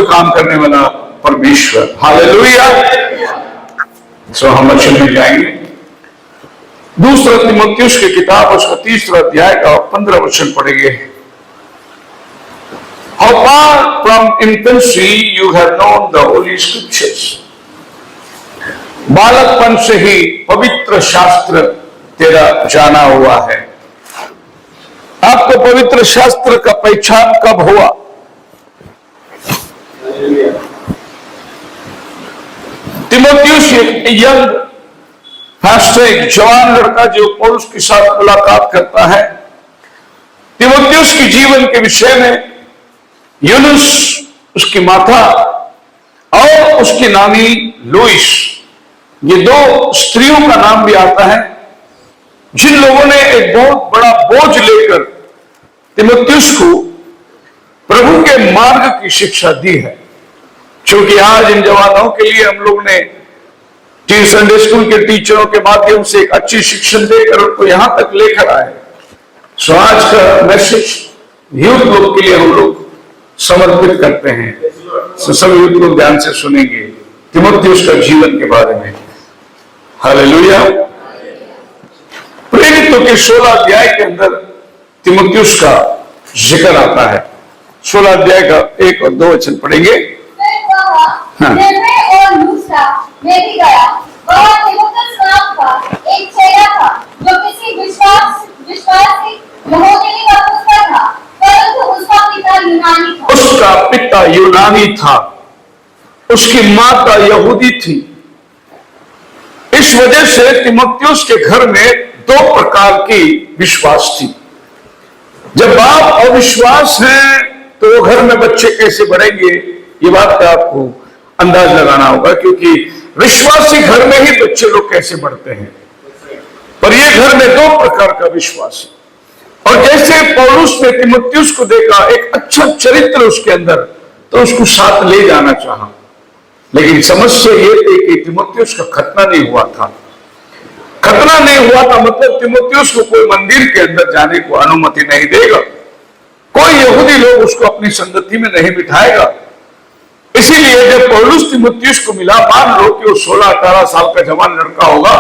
काम करने वाला परमेश्वर। हालेलुया। सो हम वचन में जाएंगे। दूसरा तीमुथियुस की किताब उसका 3 अध्याय का 15 वचन पढ़ेंगे। How far from infancy you have known the holy scriptures. बालकपन से ही पवित्र शास्त्र तेरा जाना हुआ है। आपको पवित्र शास्त्र का पहचान कब हुआ? तीमुथियुस एक यंग फास्टर, एक जवान लड़का जो पौलुस के साथ मुलाकात करता है। तीमुथियुस के जीवन के विषय में यूनुस, उसकी माता और उसकी नानी लुइस, ये 2 स्त्रियों का नाम भी आता है, जिन लोगों ने एक बहुत बड़ा बोझ लेकर तीमुथियुस को प्रभु के मार्ग की शिक्षा दी है। क्योंकि आज इन जवानों के लिए हम लोग ने संडे स्कूल के टीचरों के माध्यम से एक अच्छी शिक्षण देकर उनको यहां तक लेकर आए। सो आज का मैसेज यूथ लोग के लिए हम लोग समर्पित करते हैं। सो सब यूथ लोग ध्यान से सुनेंगे तीमुथियुस का जीवन के बारे में। हालेलुया। प्रेरितों के 16 अध्याय के अंदर तीमुथियुस का जिक्र आता है। 16 अध्याय का 1 और 2 वचन पढ़ेंगे। हाँ। और लूस्ट्रा में भी गया। वह तीमुथियुस नाम का एक चेला था जो किसी विश्वासी यहूदी का पुत्र था, परंतु उसका पिता यूनानी था। उसका पिता यूनानी था, उसकी माता यहूदी थी। इस वजह से तीमुथियुस के घर में 2 प्रकार की विश्वास थी। जब बाप अविश्वास है तो वो घर में बच्चे कैसे बढ़ेंगे, ये बात का आपको अंदाज लगाना होगा। क्योंकि विश्वासी घर में ही बच्चे लोग कैसे बढ़ते हैं, पर ये घर में 2 प्रकार का विश्वास है। और जैसे पौलुस ने तीमुथियुस को देखा एक अच्छा चरित्र उसके अंदर, तो उसको साथ ले जाना चाहा। लेकिन समस्या ये थी कि तीमुथियुस का खतना नहीं हुआ था। खतना नहीं हुआ था मतलब तीमुथियुस को कोई मंदिर के अंदर जाने को अनुमति नहीं देगा, कोई यहूदी लोग उसको अपनी संगति में नहीं बिठाएगा। इसीलिए जब पौलुस तीमुथियुस को मिला, मान लो कि वो 16-18 साल का जवान लड़का होगा,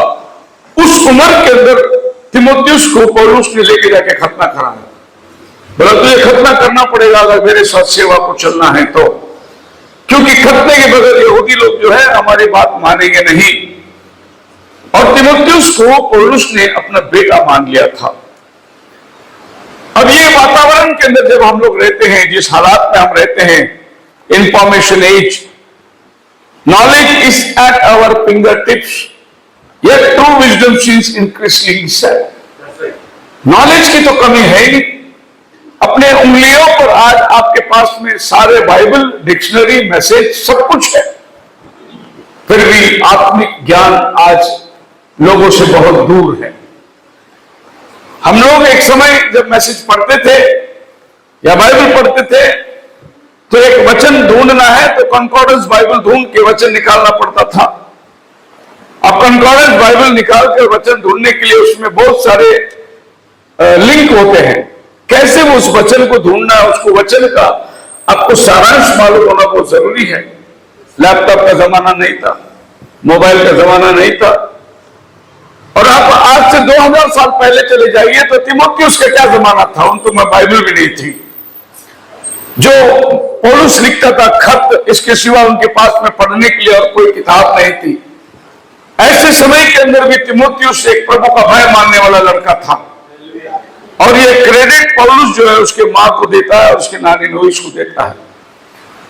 उस उम्र के अंदर तीमुथियुस को पौलुस ने लेके जाके खतना कराया। बोला तुझे खतना करना पड़ेगा अगर मेरे साथ सेवा को चलना है तो, क्योंकि खतने के बगैर यहूदी लोग जो है हमारी बात मानेंगे नहीं। और तीमुथियुस को पौलुस ने अपना बेटा मान लिया था। अब ये वातावरण के अंदर जब हम लोग रहते हैं, जिस हालात में हम रहते हैं, information age, knowledge is at our fingertips, yet true wisdom seems increasingly sad. नॉलेज की तो कमी है ही। अपने उंगलियों पर आज आपके पास में सारे बाइबल, डिक्शनरी, मैसेज सब कुछ है, फिर भी आत्मिक ज्ञान आज लोगों से बहुत दूर है। हम लोग एक समय जब मैसेज पढ़ते थे या बाइबल पढ़ते थे तो एक वचन ढूंढना है तो कंकॉर्डेंस बाइबल ढूंढ के वचन निकालना पड़ता था। अब कंकॉर्डेंस बाइबल निकाल कर वचन ढूंढने के लिए उसमें बहुत सारे लिंक होते हैं। कैसे वो उस वचन को ढूंढना है, उसको वचन का आपको सारांश मालूम होना बहुत जरूरी है। लैपटॉप का जमाना नहीं था, मोबाइल का जमाना नहीं था। और आप आज से 2000 साल पहले चले जाइए तो तीमुथियुस का क्या जमाना था, उन तो मैं बाइबल भी नहीं थी। जो पौलुस लिखता था खत, इसके सिवा उनके पास में पढ़ने के लिए और कोई किताब नहीं थी। ऐसे समय के अंदर भी तीमुथियुस एक प्रभु का भय मानने वाला लड़का था। और ये क्रेडिट पौलुस जो है उसके मां को देता है और उसके नानी लुइस को देता है।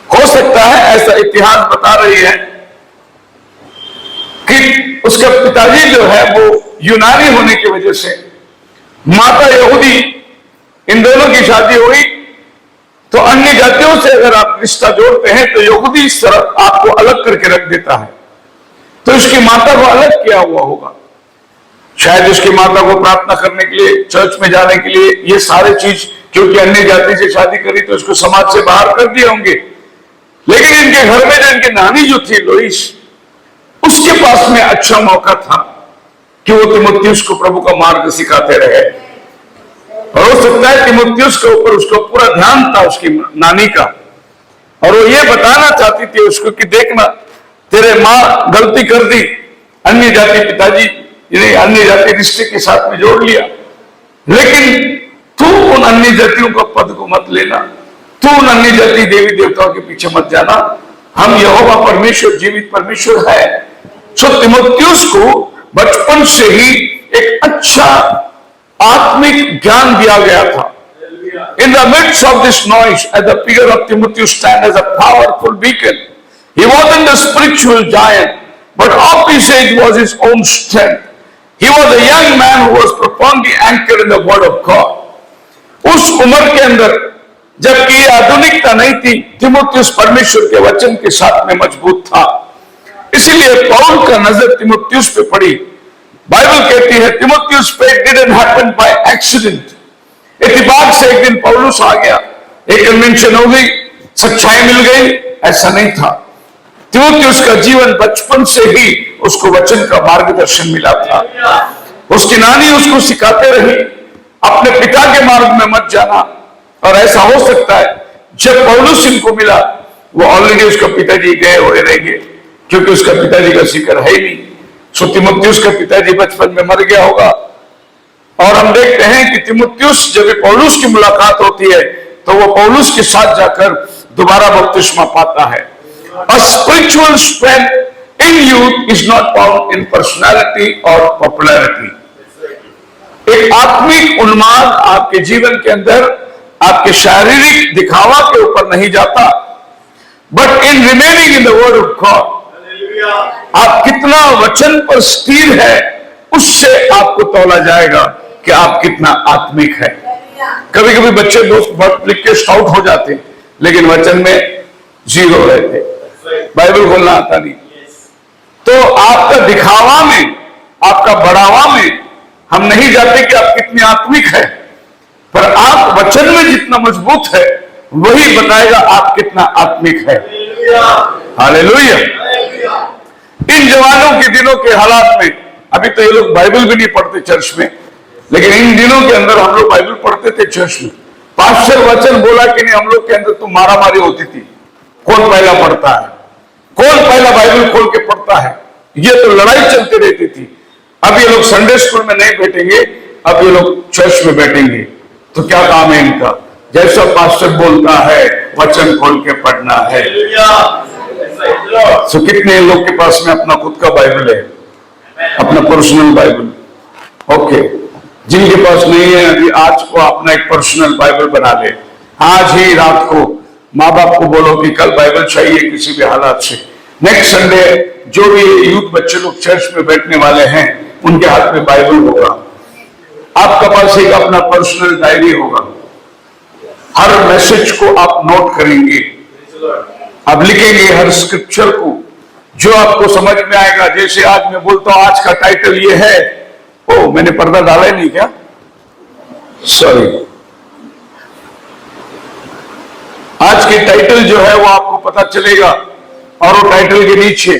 हो सकता है, ऐसा इतिहास बता रही है कि उसका पिताजी जो है वो यूनानी होने की वजह से, माता यहूदी, इन दोनों की शादी हुई तो अन्य जातियों से अगर आप रिश्ता जोड़ते हैं तो यहूदी इस तरह आपको अलग करके रख देता है। तो इसकी माता को अलग किया हुआ होगा, शायद इसकी माता को प्रार्थना करने के लिए, चर्च में जाने के लिए, ये सारे चीज, क्योंकि अन्य जाति से शादी करी तो इसको समाज से बाहर कर दिए होंगे। लेकिन इनके घर में जो इनकी नानी जो थी लुइस, उसके पास में अच्छा मौका था कि वो तीमुथियुस को प्रभु का मार्ग सिखाते रहे। और हो सकता है तीमुथियुस के ऊपर उसका पूरा ध्यान था उसकी नानी का, और वो ये बताना चाहती थी उसको कि देखना, तेरे माँ गलती कर दी, अन्य जाति पिताजी इन्हें अन्य जाति रिश्ते के साथ में जोड़ लिया, लेकिन तू उन अन्य जातियों का पद को मत लेना, तू उन अन्य जाति देवी देवताओं के पीछे मत जाना, हम यहोवा परमेश्वर जीवित परमेश्वर है। सो तीमुथियुस को बचपन से ही एक अच्छा आत्मिक ज्ञान दिया गया था। In the midst of this noise, as the figure of Timotheus stand as a powerful beacon. He wasn't a spiritual giant, but of his age was his own strength. He was a young man who was profoundly anchored in the word of God. उस उम्र के अंदर जबकि ये आधुनिकता नहीं थी, तीमुथियुस परमेश्वर के वचन के साथ में मजबूत था। इसीलिए पौल का नजर तीमुथियुस पे पड़ी। बाइबल कहती है तीमुथियुस पे didn't happen by accident. इत्तेफाक से एक दिन पौलुस आ गया, एक कन्वेंशन हो गई, सच्चाई मिल गई, ऐसा नहीं था। तीमुथियुस का जीवन बचपन से ही उसको वचन का मार्गदर्शन मिला था। उसकी नानी उसको सिखाते रही, अपने पिता के मार्ग में मत जाना। और ऐसा हो सकता है जब पौलुस इनको मिला, वो ऑलरेडी उसका पिताजी गए हुए रहेंगे, क्योंकि उसका पिताजी का जिक्र है ही नहीं। सो तीमुथियुस का पिताजी बचपन में मर गया होगा। और हम देखते हैं कि तीमुथियुस जब पौलुस की मुलाकात होती है तो वो पौलुस के साथ जाकर दोबारा बपतिस्मा पाता है। A spiritual strength in youth is not found in personality or popularity. एक आत्मिक उन्माद आपके जीवन के अंदर आपके शारीरिक दिखावा के ऊपर नहीं जाता, but in remaining in the word of God. आप कितना वचन पर स्थिर है, उससे आपको तौला जाएगा कि आप कितना आत्मिक है। कभी कभी बच्चे दोस्त बहुत लिख के स्टाउट हो जाते हैं, लेकिन वचन में जीरो रहते, बाइबल खोलना आता नहीं। तो आपका दिखावा में, आपका बढ़ावा में हम नहीं जाते कि आप कितने आत्मिक है, पर आप वचन में जितना मजबूत है वही बताएगा आप कितना आत्मिक है। हालेलुया। इन जवानों के दिनों के हालात में, अभी तो ये लोग बाइबल भी नहीं पढ़ते चर्च में, लेकिन इन दिनों के अंदर हम लोग बाइबल पढ़ते थे चर्च में। पास्टर वचन बोला कि नहीं, हम लोग के अंदर तो मारामारी होती थी, कौन पहला पढ़ता है, कौन पहला बाइबल खोल के पढ़ता है, ये तो लड़ाई चलती रहती थी। अब ये लोग संडे स्कूल में नहीं बैठेंगे, अब ये लोग चर्च में बैठेंगे, तो क्या काम है इनका, जैसा पास्टर बोलता है वचन खोल के पढ़ना है। तो कितने लोग के पास में अपना खुद का बाइबल है, अपना पर्सनल बाइबल? ओके, जिनके पास नहीं है अभी आज को अपना एक पर्सनल बाइबल बना ले। आज ही रात को माँ बाप को बोलो कि कल बाइबल चाहिए किसी भी हालात से। नेक्स्ट संडे जो भी यूथ बच्चे लोग चर्च में बैठने वाले हैं उनके हाथ में बाइबल होगा, आपका पास एक अपना पर्सनल डायरी होगा, हर मैसेज को आप नोट करेंगे, आप लिखेंगे हर स्क्रिप्चर को, जो आपको समझ में आएगा। जैसे आज मैं बोलता हूं आज का टाइटल ये है, ओ मैंने पर्दा डाला ही नहीं क्या, सॉरी, आज की टाइटल जो है वो आपको पता चलेगा। और वो टाइटल के नीचे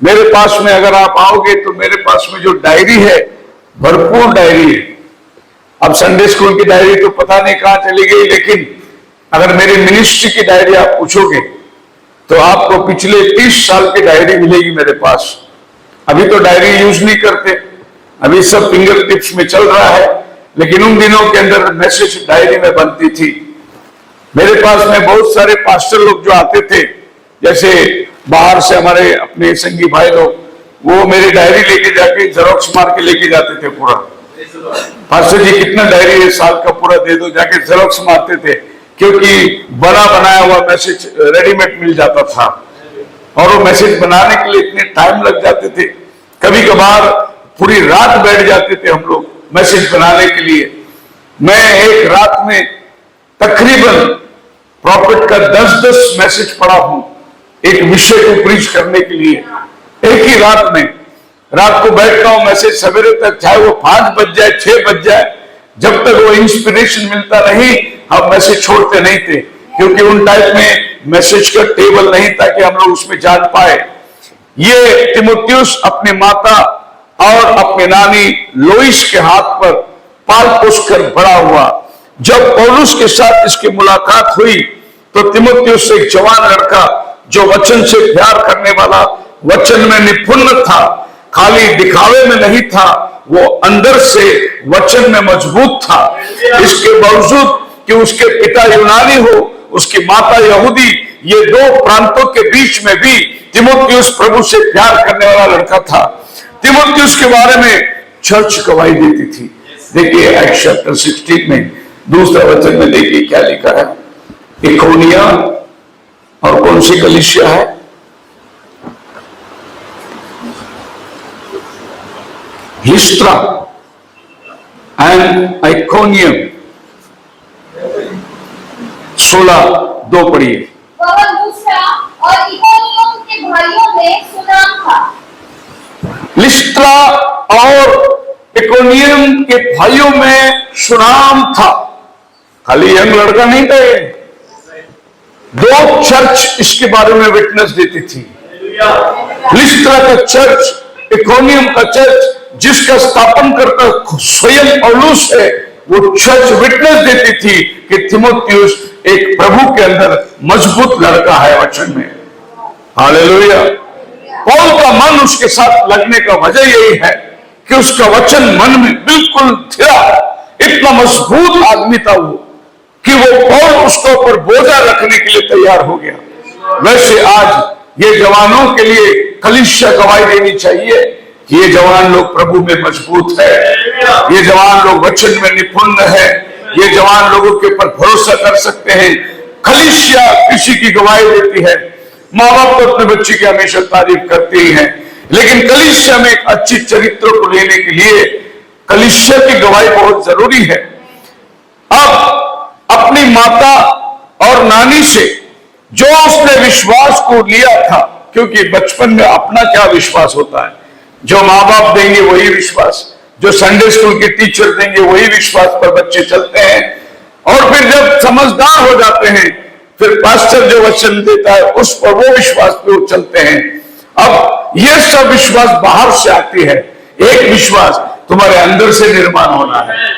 मेरे पास में अगर आप आओगे तो मेरे पास में जो डायरी है, भरपूर डायरी है। अब संडे स्कूल की डायरी तो पता नहीं कहां चली गई, लेकिन अगर मेरी मिनिस्ट्री की डायरी आप पूछोगे तो आपको पिछले 30 साल की डायरी मिलेगी मेरे पास। अभी तो डायरी यूज नहीं करते, अभी सब फिंगर टिप्स में चल रहा है, लेकिन उन दिनों के अंदर मैसेज डायरी में बनती थी। मेरे पास में बहुत सारे पास्टर लोग जो आते थे, जैसे बाहर से हमारे अपने संगी भाई लोग, वो मेरी डायरी लेके जाके जेरोक्स मार के लेके जाते थे पूरा। पास्टर जी कितना डायरी है साल का पूरा दे दो, जाके जेरोक्स मारते थे, क्योंकि बना बनाया हुआ मैसेज रेडीमेड मिल जाता था और वो मैसेज बनाने के लिए इतने टाइम लग जाते थे। कभी कभार पूरी रात बैठ जाते थे हम लोग मैसेज बनाने के लिए। मैं एक रात में तकरीबन प्रॉफिट का 10-10 मैसेज पढ़ा हूं एक विषय को प्रीच करने के लिए, एक ही रात में। रात को बैठता हूं मैसेज सवेरे तक, चाहे वो 5 बज जाए 6 बज जाए, जब तक वो इंस्पिरेशन मिलता नहीं हम मैसेज छोड़ते नहीं थे, क्योंकि उन टाइप में मैसेज का टेबल नहीं था कि हम लोग उसमें जान पाए। ये तीमुथियुस अपने माता और अपने नानी लोइस के हाथ पर पाल पोस कर बड़ा हुआ। जब पौलुस के साथ इसकी मुलाकात हुई तो तीमुथियुस एक जवान लड़का जो वचन से प्यार करने वाला, वचन में निपुण था, खाली दिखावे में नहीं था, वो अंदर से वचन में मजबूत था। इसके बावजूद कि उसके पिता यूनानी हो, उसकी माता यहूदी, ये दो प्रांतों के बीच में भी तीमुथियुस प्रभु से प्यार करने वाला लड़का था। तीमुथियुस के बारे में चर्च गवाही देती थी। देखिए एक्ट्स चैप्टर 16 में दूसरा वचन में देखिए क्या लिखा है। इकोनिया और कौन सी कलीसिया है? लिस्ट्रा एंड आइकोनियम। 16:2 पढ़िए। वह लूस्त्रा और इकोनियम के भाइयों में सुनाम था। लिस्ट्रा और इकोनियम के भाइयों में सुनाम था। खाली यंग लड़का नहीं था ये। 2 चर्च इसके बारे में विटनेस देती थी। लिस्ट्रा का चर्च, इकोनियम का चर्च, जिसका स्थापन करता स्वयं पौलुस है, वो चर्च विटनेस देती थी कि तीमुथियुस एक प्रभु के अंदर मजबूत लड़का है वचन में। हालेलुया। पौल का मन उसके साथ लगने का वजह यही है कि उसका वचन मन में बिल्कुल थिरा। इतना मजबूत आदमी था वो कि वो पौल उसके ऊपर बोझा रखने के लिए तैयार हो गया। वैसे आज ये जवानों के लिए कलीसिया गवाही देनी चाहिए कि ये जवान लोग प्रभु में मजबूत है, ये जवान लोग वचन में निपुण है, ये जवान लोगों के ऊपर भरोसा कर सकते हैं। कलीसिया किसी की गवाही देती है। माँ बाप तो अपने बच्चे की हमेशा तारीफ करते ही हैं, लेकिन कलीसिया में एक अच्छी चरित्र को लेने के लिए कलीसिया की गवाही बहुत जरूरी है। अब अपनी माता और नानी से जो उसने विश्वास को लिया था, क्योंकि बचपन में अपना क्या विश्वास होता है, जो माँ बाप देंगे वही विश्वास, जो संडे स्कूल के टीचर देंगे वही विश्वास पर बच्चे चलते हैं। और फिर जब समझदार हो जाते हैं, फिर पास्टर जो वचन देता है उस पर वो विश्वास पे वो चलते हैं। अब ये सब विश्वास बाहर से आती है, एक विश्वास तुम्हारे अंदर से निर्माण होना है।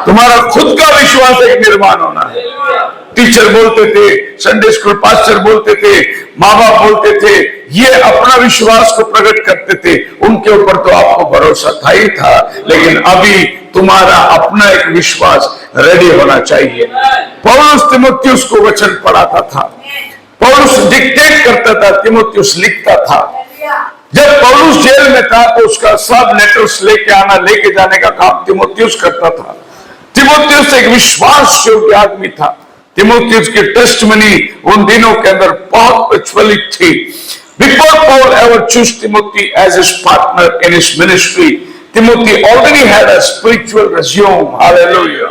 तुम्हारा खुद का विश्वास एक निर्माण होना है। टीचर बोलते थे, संडे स्कूल पास्टर बोलते थे, माँ बाप बोलते थे, ये अपना विश्वास को प्रकट करते थे, उनके ऊपर तो आपको भरोसा था ही था, लेकिन अभी तुम्हारा अपना एक विश्वास रेडी होना चाहिए। पौलुस तीमुथियुस को वचन पढ़ाता था, पौलुस डिक्टेट करता था, तीमुथियुस लिखता था। जब पौलुस जेल में था तो उसका सब लेटर्स लेके आना, लेके जाने का काम तीमुथियुस करता था। तीमुथियुस एक विश्वास योग्य आदमी था। तीमुथियुस की टेस्टमनी उन दिनों के अंदर बहुत प्रचलित थी। Before Paul ever chose Timothy as his partner in his ministry, Timothy already had a spiritual resume. Hallelujah.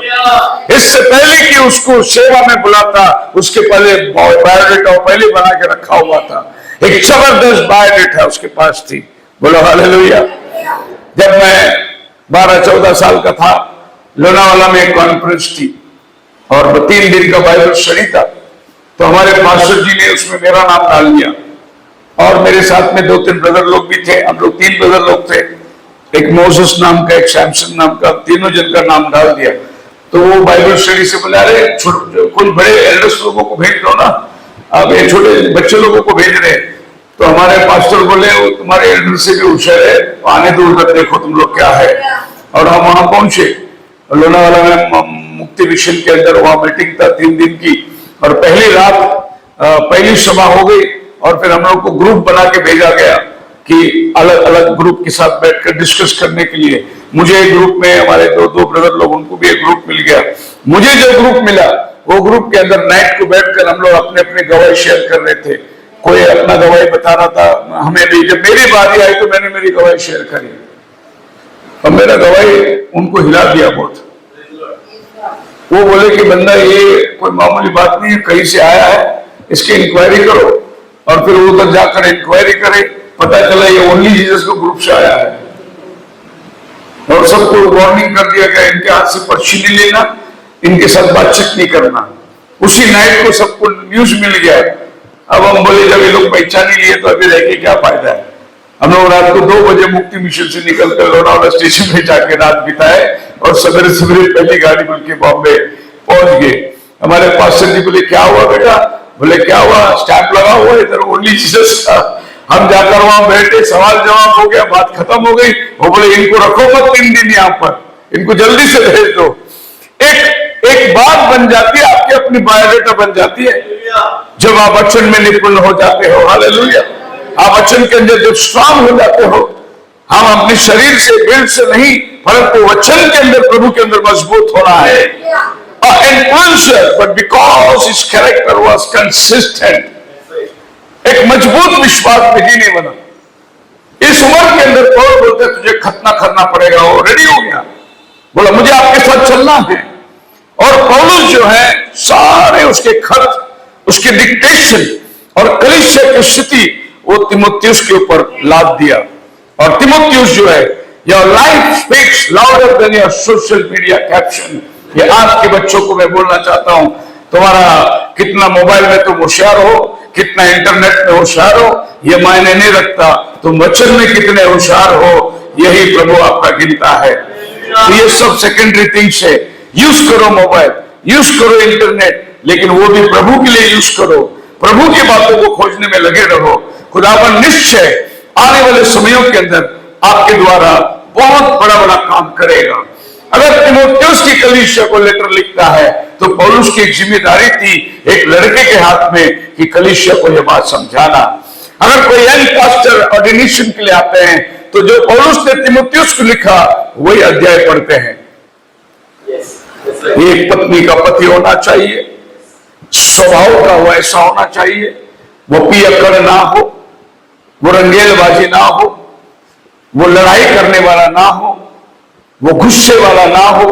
इससे पहले कि उसको सेवा में बुलाता, उसके पहले बायोडेटा पहले बना के रखा हुआ था। एक जबरदस्त बायोडेटा उसके पास थी। बोलो हालेलुया। जब मैं 12-14 साल का था, लोनावाला में एक कॉन्फ्रेंस थी और 3 दिन का बाइबल स्टडी था, तो हमारे पास्टर जी ने उसमें मेरा नाम डाल दिया और मेरे साथ में 2-3 ब्रदर लोग भी थे। हम लोग 3 ब्रदर लोग थे, एक मोसेस नाम का, एक सैमसन नाम का, तीनों जन का नाम डाल दिया। तो वो बाइबल स्टडी से बोला, अरे कुछ बड़े एल्डर्स लोगों को भेज दो ना, अब ये छोटे बच्चे लोगों को भेज रहे। तो हमारे पास्टर बोले, वो तुम्हारे एल्डर से भी होशियार है, आने दो उधर, देखो तुम लोग क्या है। और हम वहां पहुंचे, लोनावाला में मुक्ति मिशन के अंदर वहां मीटिंग था 3 दिन की, और पहली रात पहली सभा हो गई और फिर हम लोग को ग्रुप बना के भेजा गया कि अलग अलग ग्रुप के साथ बैठकर डिस्कस करने के लिए। मुझे एक ग्रुप में, हमारे 2 ब्रदर लोग, उनको भी एक ग्रुप मिल गया। मुझे जो ग्रुप मिला वो ग्रुप के अंदर नाइट को बैठकर हम लोग अपने अपने गवाही शेयर कर रहे थे। कोई अपना गवाही बता रहा था, हमें भी जब मेरी बारी आई तो मैंने मेरी गवाही शेयर करी और मेरा गवाही उनको हिला दिया बहुत। वो बोले कि बंदा ये कोई मामूली बात नहीं है, कहीं से आया है, इसकी इंक्वायरी करो। और फिर उधर जाकर इंक्वायरी करे, पता चला ये ओनली जीसस को ग्रुप से आया है। और सबको वार्निंग कर दिया गया, इनके हाथ से पर्ची नहीं लेना, इनके साथ बातचीत नहीं करना। उसी नाइट को सबको न्यूज मिल गया। अब हम बोले जब ये लोग पहचान ही लिए तो अभी रह के क्या फायदा है। हम लोग रात को 2 बजे मुक्ति मिशन से निकलकर लोनावाला स्टेशन में जाके रात बिताए और सवेरे सवेरे पहली गाड़ी मिल के बॉम्बे पहुंच गए। हमारे पास्टर जी बोले क्या हुआ बेटा? बोले क्या हुआ? स्टैंप लगा हुआ इधर ओनली जीसस का। हम जाकर वहां बैठे, सवाल जवाब हो गया, बात खत्म हो गई। वो बोले इनको रखो मत 3 दिन यहाँ पर, इनको जल्दी से भेज दो। एक बात बन जाती है, आपकी अपनी बायोडाटा बन जाती है जब आप वचन में निपुण हो जाते हो। हालेलुया। आप वचन के अंदर जब स्ट्रांग हो जाते हो, हम अपने शरीर से, बिल्ड से नहीं, परंतु वचन के अंदर, प्रभु के अंदर मजबूत होना है। Influencer, but because his character was consistent, एक मजबूत विश्वास में जीने वाला। इस उम्र के अंदर पौलुस बोलते तुझे खतना करना पड़ेगा, वो रेडी हो गया, बोला मुझे आपके साथ चलना है। और पौलुस जो है सारे उसके खत, उसके डिक्टेशन और कलीसिया की स्थिति वो तीमुथियुस के ऊपर लाद दिया। और तीमुथियुस जो है, your life speaks louder than your social media caption. ये आज के बच्चों को मैं बोलना चाहता हूं, तुम्हारा कितना मोबाइल में तुम होशियार हो, कितना इंटरनेट में होशियार हो, ये मायने नहीं रखता, तुम वचन में कितने होशियार हो, यही प्रभु आपका गिनता है। तो ये सब सेकेंडरी थिंग्स है। यूज करो मोबाइल, यूज करो इंटरनेट, लेकिन वो भी प्रभु के लिए यूज करो, प्रभु की बातों को खोजने में लगे रहो। खुदावन निश्चय आने वाले समयों के अंदर आपके द्वारा बहुत बड़ा बड़ा काम करेगा। अगर तीमुथियुस की कलीसिया को लेटर लिखता है तो पौलुस की एक जिम्मेदारी थी एक लड़के के हाथ में कि कलीसिया को यह बात समझाना। अगर कोई यंग पास्टर ऑर्डिनेशन के लिए आते हैं तो जो पौलुस ने तीमुथियुस को लिखा वही अध्याय पढ़ते हैं। एक पत्नी का पति होना चाहिए, स्वभाव का वैसा होना चाहिए, वो पियक्कड़ ना हो, वो रंगेलबाजी ना हो, वो लड़ाई करने वाला ना हो, वो गुस्से वाला ना हो,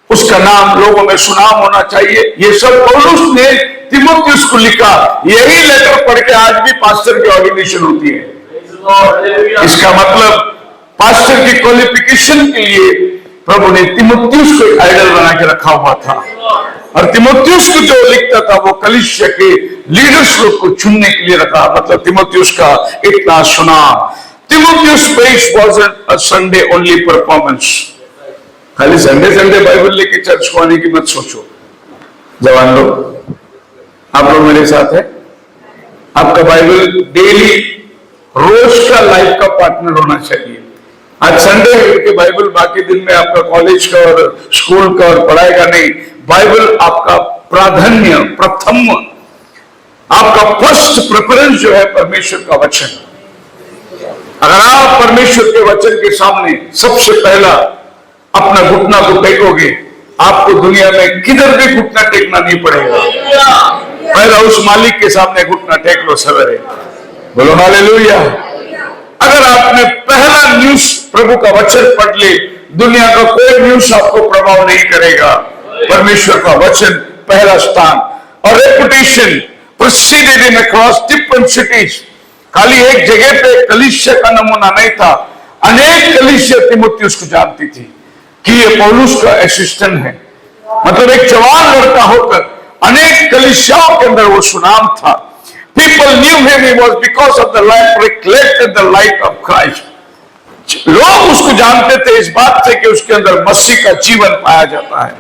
उसका नाम लोगों में सुनाम होना चाहिए। ये सब पौलुस ने तीमुथियुस को लिखा। यही लेटर पढ़ के आज भी पास्टर की ऑर्डिनेशन होती है। इसका मतलब पास्टर की क्वालिफिकेशन के लिए प्रभु ने तीमुथियुस को एक आइडल बना के रखा हुआ था। और तीमुथियुस को जो लिखता था वो कलीसिया के लीडर्स लोग को चुनने के लिए रखा। मतलब तीमुथियुस का इतना सुना। तीमुथियुस पेश wasn't a Sunday only performance. खाली संडे संडे बाइबल लेके चर्च को आने की मत सोचो। जवान लोग, आप लोग मेरे साथ है। आपका बाइबल डेली, रोज का लाइफ का पार्टनर होना चाहिए। आज संडे है कि बाइबल बाकी दिन में आपका कॉलेज का और स्कूल का और पढ़ाई का नहीं, बाइबल आपका प्राधान्य, प्रथम, आपका फर्स्ट प्रेफरेंस जो है परमेश्वर का वचन। अगर आप परमेश्वर के वचन के सामने सबसे पहला अपना घुटना को टेकोगे, आपको दुनिया में किधर भी घुटना टेकना नहीं पड़ेगा। पहला उस मालिक के सामने घुटना टेक लो सवेरे। बोलो हालेलुया। अगर आपने पहला न्यूज प्रभु का वचन पढ़ ले, दुनिया का कोई न्यूज आपको प्रभाव नहीं करेगा। परमेश्वर का वचन पहला स्थान। और reputation proceeded in across different cities. खाली एक जगह पे कलीसिया का नमूना नहीं था, अनेक कलीसिया तीमुथियुस को जानती थी कि ये पौलुस का असिस्टेंट है। मतलब एक जवान लड़का होकर अनेक कलीसियाओं के अंदर वो सुनाम था। People knew him, he was because of the light, reflected the light of Christ. लोग उसको जानते थे इस बात से कि उसके अंदर मसीह का जीवन पाया जाता है।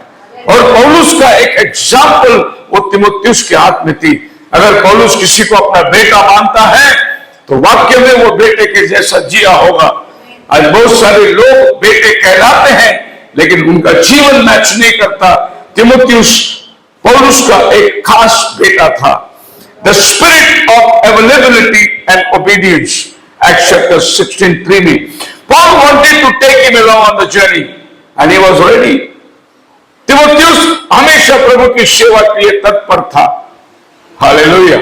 और पौलुस का एक एग्जाम्पल वो तीमुथियुस के हाथ में थी। अगर पौलुस किसी को अपना बेटा मानता है तो वाक्य में वो बेटे के जैसा जिया होगा। आज बहुत सारे लोग बेटे कहलाते हैं लेकिन उनका जीवन मैच नहीं करता। तीमुथियुस पौलुस का एक खास बेटा था। The spirit of availability and obedience. Acts chapter 16:3 में Paul wanted to take him along on the journey and he was ready. तीमुथियुस हमेशा प्रभु की सेवा के लिए तत्पर था। हालेलुया।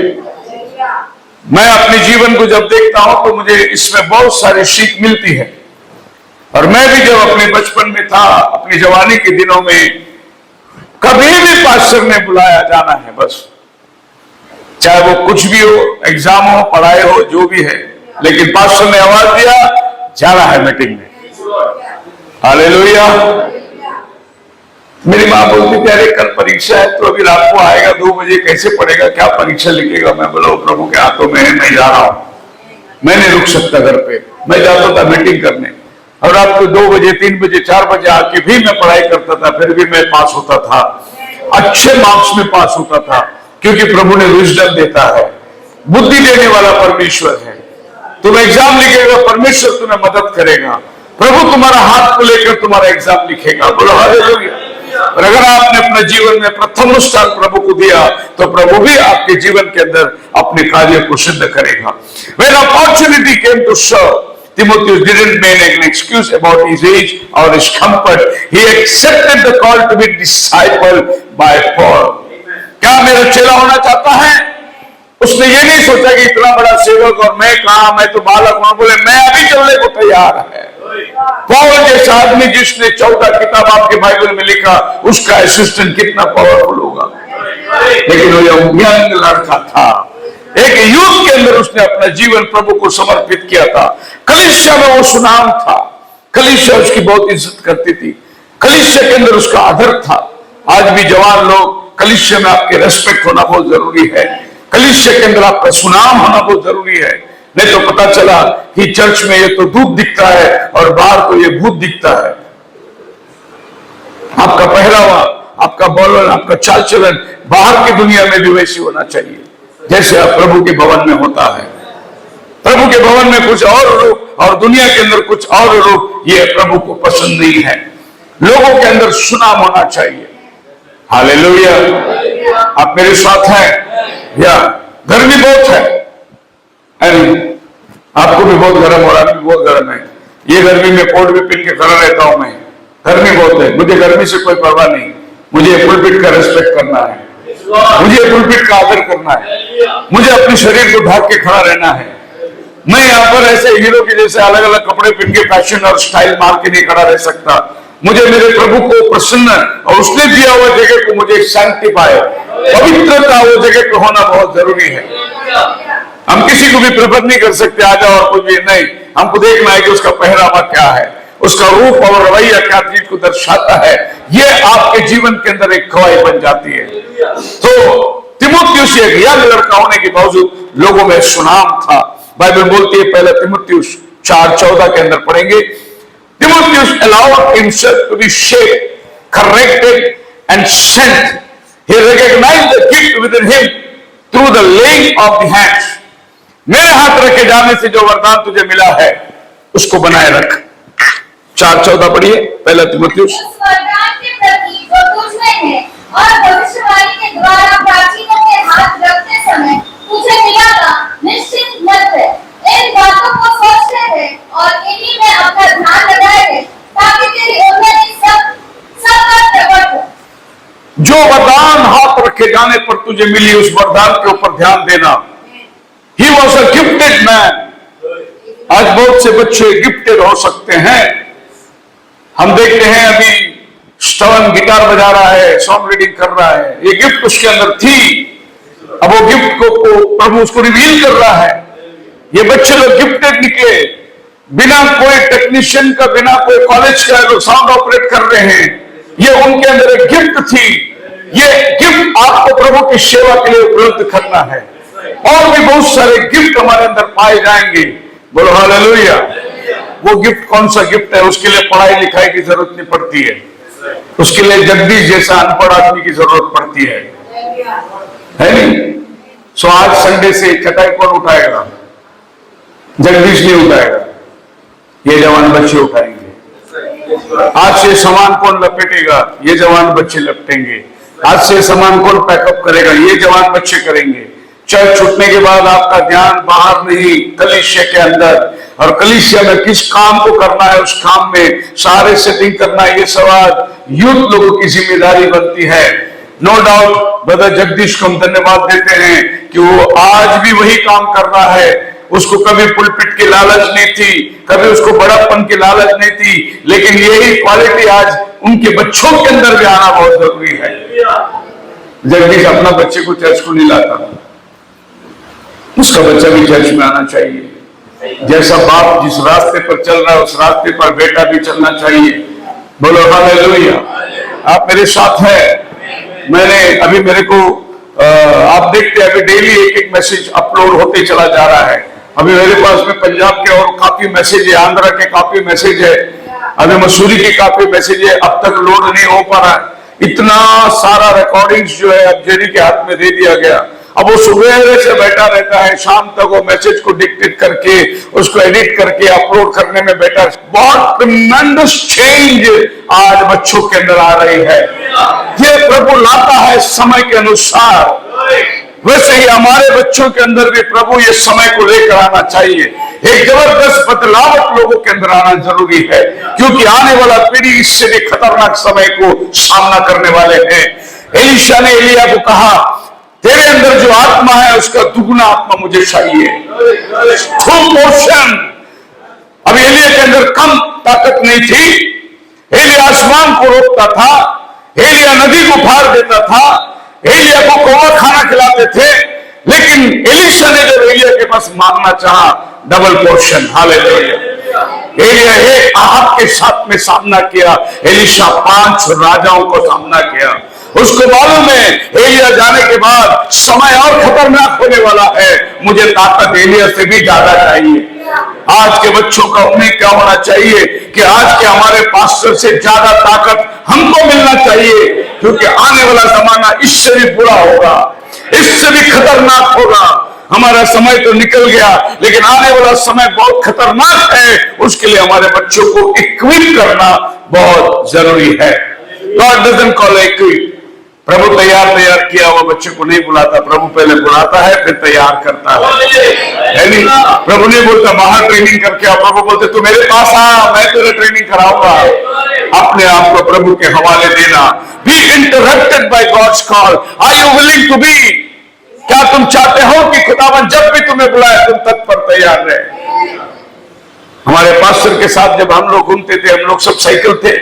मैं अपने जीवन को जब देखता हूं तो मुझे इसमें बहुत सारी सीख मिलती है। और मैं भी जब अपने बचपन में था, अपनी जवानी के दिनों में, कभी भी पास्टर ने बुलाया जाना है बस, चाहे वो कुछ भी हो, एग्जाम हो, पढ़ाई हो, जो भी है, लेकिन पास्टर ने आवाज दिया जाना है मीटिंग में। हालेलुया। मेरी माँ बोलती थी अरे कल परीक्षा है तो अभी रात को आएगा 2 बजे, कैसे पढ़ेगा, क्या परीक्षा लिखेगा। मैं बोला प्रभु के हाथों में मैं जा रहा हूं, मैं नहीं रुक सकता घर पे। मैं जाता था मीटिंग करने और रात को 2 बजे, 3 बजे, 4 बजे आके भी मैं पढ़ाई करता था, फिर भी मैं पास होता था। अच्छे मार्क्स में पास होता था, क्योंकि प्रभु ने विजडम देता है, बुद्धि देने वाला परमेश्वर है। तुम एग्जाम लिखेगा, परमेश्वर तुम्हें मदद करेगा, प्रभु तुम्हारा हाथ को लेकर तुम्हारा एग्जाम लिखेगा। बोलो हालेलुया। और अगर आपने अपने जीवन में प्रथम स्थान प्रभु को दिया, तो प्रभु भी आपके जीवन के अंदर अपने कार्य को सिद्ध करेगा। When opportunity came to serve, Timothy didn't make an excuse about his age or his comfort. He accepted the call to be discipled by Paul. क्या मेरा चेला होना चाहता है? उसने ये नहीं सोचा कि इतना बड़ा सेवक और मैं कहा, मैं तो बालक हूं। बोले मैं अभी चलने को तैयार है। पौल जैसा आदमी जिसने 14 किताब आपके बाइबल में लिखा, उसका असिस्टेंट कितना पावरफुल होगा। लेकिन वो यंग लड़का था, एक यूथ के अंदर उसने अपना जीवन प्रभु को समर्पित किया था। कलीसिया में वो सुनाम था, कलीसिया उसकी बहुत इज्जत करती थी, कलीसिया के अंदर उसका आदर था। आज भी जवान लोग, कलीसिया में आपके रेस्पेक्ट होना बहुत जरूरी है, कलीसिया के अंदर आपका सुनाम होना बहुत जरूरी है। नहीं तो पता चला कि चर्च में ये तो दूध दिखता है और बाहर तो ये भूत दिखता है। आपका पहरावा, आपका बोलन, आपका चाल चलन बाहर की दुनिया में भी वैसी होना चाहिए जैसे आप प्रभु के भवन में होता है। प्रभु के भवन में कुछ और रूप और दुनिया के अंदर कुछ और रूप, ये प्रभु को पसंद नहीं है। लोगों के अंदर सुनाम होना चाहिए। हालेलुया। आप मेरे साथ हैं या? गर्मी बहुत है, आपको भी बहुत गर्म हो रहा है, बहुत गर्म है। ये गर्मी में कोट भी पहन के खड़ा रहता हूं मैं, गर्मी बहुत है। मुझे गर्मी से कोई परवाह नहीं, मुझे पुलपिट का रेस्पेक्ट करना है, मुझे पुलपिट का आदर करना है, मुझे अपने शरीर को ढक के खड़ा रहना है। मैं यहाँ पर ऐसे हीरो के जैसे अलग अलग कपड़े पहन के फैशन और स्टाइल मार के नहीं खड़ा रह सकता। मुझे मेरे प्रभु को प्रसन्न और उसने दिया हुआ जगह को मुझे सैंक्टिफाई, पवित्रता वो जगह पे होना बहुत जरूरी है। हम किसी को भी प्रेफर नहीं कर सकते आ जाओ और कुछ भी नहीं, हमको देखना है कि उसका पहरावा क्या है, उसका रूप और रवैया क्या चीज को दर्शाता है। ये आपके जीवन के अंदर एक गवाही बन जाती है। तो तिमुथियुस एक यंग लड़का होने के बावजूद लोगों में सुनाम था। बाइबल बोलती है, पहला तिमुथियुस 4:14 के अंदर पढ़ेंगे, Timotheus allowed himself to be shaped, corrected and sent. He recognized the gift within him through the laying of the hands. मेरे हाथ रखे जाने से जो वरदान तुझे मिला है उसको बनाए रख। 4:14 पढ़िए, पहला तिमुथियुस। उस वरदान के प्रति जो तुझ में है और भविष्यवाणी के द्वारा प्राचीनों के हाथ रखते समय तुझे मिला था, निश्चिंत मत रह। इन बातों को सोचते रहे और इन्हीं में अपना ध्यान लगाए रहे, ताकि तेरी उन्नति सब पर प्रकट हो। जो वरदान हाथ रखे जाने पर तुझे मिली, उस वरदान के ऊपर ध्यान देना। He was a gifted man. आज बहुत से बच्चे गिफ्टेड हो सकते हैं। हम देखते हैं अभी स्टवन गिटार बजा रहा है, सॉन्ग रीडिंग कर रहा है, ये गिफ्ट उसके अंदर थी। अब वो गिफ्ट को प्रभु उसको रिवील कर रहा है। ये बच्चे लोग गिफ्टेड निकले, बिना कोई टेक्नीशियन का, बिना कोई कॉलेज का लोग साउंड ऑपरेट कर रहे हैं। ये उनके अंदर एक गिफ्ट थी। ये गिफ्ट आपको प्रभु की सेवा के लिए उपलब्ध करना है। और भी बहुत सारे गिफ्ट हमारे अंदर पाए जाएंगे। बोलो हालेलुया। वो गिफ्ट कौन सा गिफ्ट है? उसके लिए पढ़ाई लिखाई की जरूरत नहीं पड़ती है, उसके लिए जगदीश जैसा अनपढ़ आदमी की जरूरत पड़ती है नहीं? सो आज संडे से चटाई कौन उठाएगा? जगदीश नहीं उठाएगा, ये जवान बच्चे उठाएंगे। आज से सामान कौन लपेटेगा? ये जवान बच्चे लपटेंगे। आज से सामान कौन पैकअप करेगा? ये जवान बच्चे करेंगे। चर्च छूटने के बाद आपका ध्यान बाहर नहीं, कलीसिया के अंदर। और कलीसिया में किस काम को करना है, उस काम में सारे सेटिंग करना, ये सवाल यूथ लोगों की जिम्मेदारी बनती है। नो डाउट ब्रदर जगदीश को हम धन्यवाद देते हैं कि वो आज भी वही काम कर रहा है। उसको कभी पुलपिट की लालच नहीं थी, कभी उसको बड़ापन की लालच नहीं थी, लेकिन यही क्वालिटी आज उनके बच्चों के अंदर भी आना बहुत जरूरी है। जगदीश अपना बच्चे को चर्च को नहीं लाता, उसका बच्चा भी चर्च में आना चाहिए। जैसा बाप जिस रास्ते पर चल रहा है उस रास्ते पर बेटा भी चलना चाहिए। बोलो हालेलुया। आप मेरे साथ हैं। मैंने अभी मेरे को आप देखते हैं अभी डेली एक एक मैसेज अपलोड होते चला जा रहा है। अभी मेरे पास में पंजाब के और काफी मैसेज है, आंध्रा के काफी मैसेज है, अभी मसूरी के काफी मैसेज है। अब तक लोड नहीं हो पा रहा है इतना सारा रिकॉर्डिंग्स जो है अब जेडी के हाथ में दे दिया गया। अब वो सुबह से बैठा रहता है, शाम तक वो मैसेज को डिक्टेट करके उसको एडिट करके अपलोड करने में बैठा। बहुत ट्रेमेंडस चेंज आज बच्चों के अंदर आ रही है। ये प्रभु लाता है समय के अनुसार। वैसे ही हमारे बच्चों के अंदर भी प्रभु ये समय को लेकर आना चाहिए। एक जबरदस्त बदलाव लोगों के अंदर आना जरूरी है, क्योंकि आने वाला पीढ़ी इससे भी खतरनाक समय को सामना करने वाले हैं। एलीशा ने एलिया को कहा, तेरे अंदर जो आत्मा है उसका दुगुना आत्मा मुझे चाहिए, फुल पोर्शन। अब एलिया के अंदर कम ताकत नहीं थी। एलिया आसमान को रोकता था, एलिया नदी को फाड़ देता था, एलिया को कौवा खाना खिलाते थे। लेकिन एलीशा ने जब एलिया के पास मांगना चाहा, डबल पोर्शन, हालेलुया। एलिया एक आहब के साथ में सामना किया, एलीशा 5 राजाओं को सामना किया। उसको मालूम है एलिया जाने के बाद समय और खतरनाक होने वाला है, मुझे ताकत एलिया से भी ज्यादा चाहिए। आज के बच्चों का उम्मीद क्या होना चाहिए कि आज के हमारे पास्टर से ज्यादा ताकत हमको मिलना चाहिए, क्योंकि आने वाला जमाना इससे भी बुरा होगा, इससे भी खतरनाक होगा। हमारा समय तो निकल गया, लेकिन आने वाला समय बहुत खतरनाक है। उसके लिए हमारे बच्चों को इक्विप करना बहुत जरूरी है। God doesn't call equip। प्रभु तैयार किया हुआ बच्चे को नहीं बुलाता, प्रभु पहले बुलाता है फिर तैयार करता है। नहीं, प्रभु नहीं बोलता बाहर ट्रेनिंग करके आओ, प्रभु बोलते तू मेरे पास आ, मैं तेरे ट्रेनिंग कराऊंगा। अपने आप को प्रभु के हवाले देना। Be interrupted by God's call. Are you willing to be? क्या तुम चाहते हो कि खुदावन जब भी तुम्हें बुलाए तुम तत्पर तैयार रहे? हमारे पास्टर के साथ जब हम लोग घूमते थे, हम लोग सब साइकिल थे,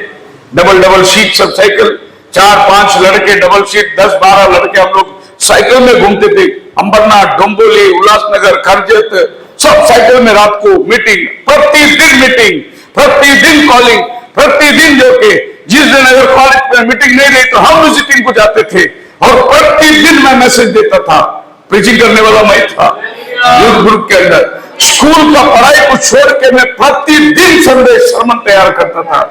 डबल सीट सब साइकिल, 4-5 लड़के डबल सीट, 10-12 लड़के हम लोग साइकिल में घूमते थे। अंबरनाथ, डोंबोली, उल्लासनगर, करजत, सब साइकिल में रात को मीटिंग, प्रतिदिन मीटिंग, प्रतिदिन कॉलिंग, प्रतिदिन जो के जिस दिन अगर कॉलेज में मीटिंग नहीं रही तो हम विजिटिंग को जाते थे, और प्रतिदिन मैं मैसेज देता था। प्रीचिंग करने वाला मैं था यूथ ग्रुप के अंदर। स्कूल का पढ़ाई को छोड़ के मैं प्रतिदिन संदेश सर्मन तैयार करता था।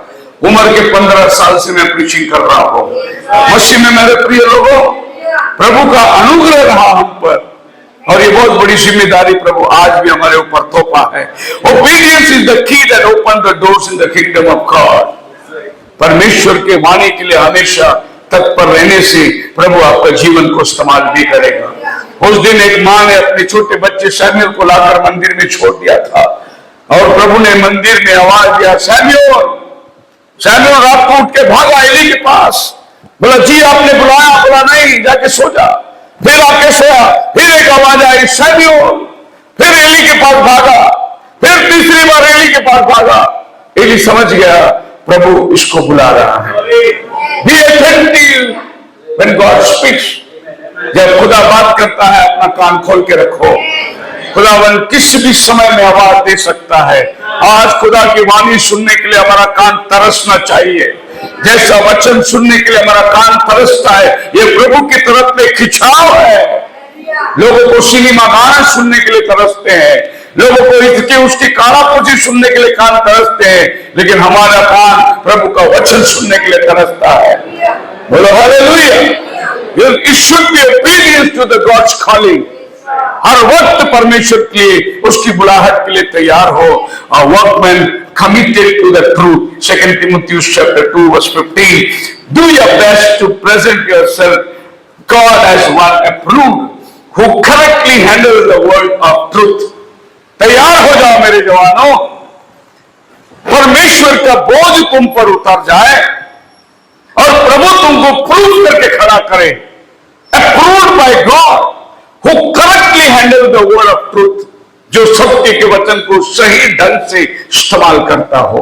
उम्र के 15 साल से मैं प्रीचिंग कर रहा हूं। मसीह में मेरे प्रिय लोगों, प्रभु का अनुग्रह रहा हम पर, और ये बहुत बड़ी जिम्मेदारी प्रभु आज भी हमारे ऊपर थोपा है। Obedience is the key that open the doors in the kingdom of God. परमेश्वर के वाणी के लिए हमेशा तत्पर रहने से प्रभु आपका जीवन को इस्तेमाल भी करेगा। उस दिन एक माँ ने अपने छोटे बच्चे सैमुएल को लाकर मंदिर में छोड़ दिया था, और प्रभु ने मंदिर में आवाज दिया, सैमुएल। सैमुएल रात को उठ के भागा एली के पास, बोला जी आपने बुलाया? बोला नहीं, जाके सो जा। फिर आके सोया, फिर एक आवाज आई, सैमुएल। फिर एली के पास भागा, फिर तीसरी बार एली के पास भागा। एली समझ गया प्रभु इसको बुला रहा है। Be attentive when God speaks। जब खुदा बात करता है अपना कान खोल के रखो। खुदावन किसी भी समय में आवाज दे सकता है। आज खुदा की वाणी सुनने के लिए हमारा कान तरसना चाहिए। जैसा वचन सुनने के लिए हमारा कान तरसता है, ये प्रभु की तरफ में खिंचाव है। लोगों को सिनेमा गाना सुनने के लिए तरसते हैं, लोगों को इसकी उसकी कानापूर्ति सुनने के लिए कान तरसते हैं, लेकिन हमारा कान प्रभु का वचन सुनने के लिए तरसता है। बोलो hallelujah. It should be obedience to the God's calling। हर वक्त परमेश्वर के लिए उसकी बुलाहट के लिए तैयार हो। A workman committed to the truth। 2 Timothy chapter 2 verse 15। Do your best to present yourself God as one approved who correctly handles the word of truth। तैयार हो जाओ मेरे जवानों, परमेश्वर का बोझ तुम पर उतर जाए और प्रभु तुमको प्रूव करके खड़ा करे। Approved by God who correctly handle the word of truth. जो सत्य के वचन को सही ढंग से इस्तेमाल करता हो।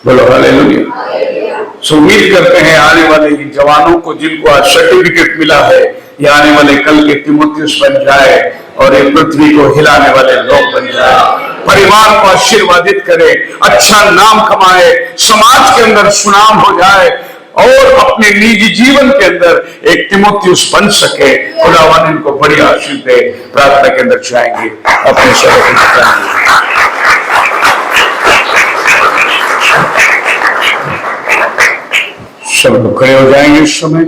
बोलो हालेलुया। सो उम्मीद करते हैं आने वाले जवानों को जिनको आज सर्टिफिकेट मिला है, ये आने वाले कल के तिमोथियस बन जाए और ये पृथ्वी को हिलाने वाले लोग बन जाए। परिवार को आशीर्वादित करे, अच्छा नाम कमाए, समाज के अंदर सुनाम हो जाए और अपने निजी जीवन के अंदर एक तिमोथियस बन सके। खुदावन इनको बड़ी आशीष दे। प्रार्थना के अंदर जाएंगे, अपने शरीर में सब लोग खड़े हो जाएंगे इस समय।